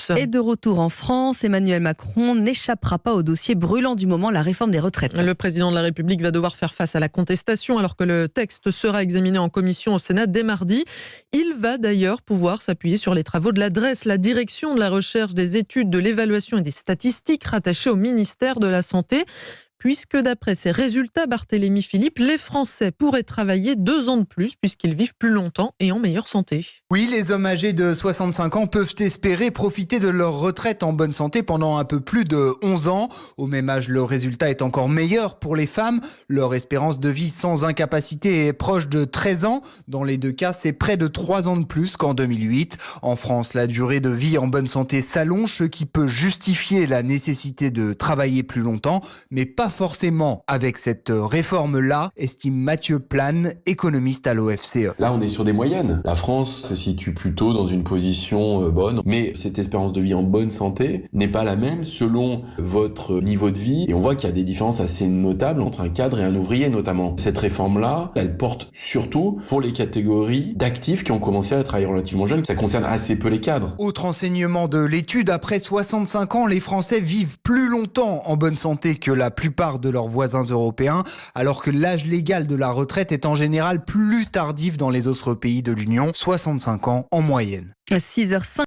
tous. Et de retour en France, Emmanuel Macron n'échappera pas au dossier brûlant du moment, la réforme des retraites. Le président de la République va devoir faire face à la contestation alors que le texte sera examiné en commission au Sénat dès mardi. Il va d'ailleurs pouvoir s'appuyer sur les travaux de la DREES, la direction de la recherche, des études, de l'évaluation et des statistiques rattachée au ministère de la Santé. Puisque d'après ces résultats, Barthélémy Philippe, les Français pourraient travailler 2 ans de plus puisqu'ils vivent plus longtemps et en meilleure santé. Oui, les hommes âgés de 65 ans peuvent espérer profiter de leur retraite en bonne santé pendant un peu plus de 11 ans. Au même âge, le résultat est encore meilleur pour les femmes. Leur espérance de vie sans incapacité est proche de 13 ans. Dans les 2 cas, c'est près de 3 ans de plus qu'en 2008. En France, la durée de vie en bonne santé s'allonge, ce qui peut justifier la nécessité de travailler plus longtemps, mais pas forcément avec cette réforme-là, estime Mathieu Plane, économiste à l'OFCE. Là, on est sur des moyennes. La France se situe plutôt dans une position bonne, mais cette espérance de vie en bonne santé n'est pas la même selon votre niveau de vie. Et on voit qu'il y a des différences assez notables entre un cadre et un ouvrier notamment. Cette réforme-là, elle porte surtout pour les catégories d'actifs qui ont commencé à travailler relativement jeunes. Ça concerne assez peu les cadres. Autre enseignement de l'étude, après 65 ans, les Français vivent plus longtemps en bonne santé que la plupart de leurs voisins européens, alors que l'âge légal de la retraite est en général plus tardif dans les autres pays de l'Union, 65 ans en moyenne. 6h05.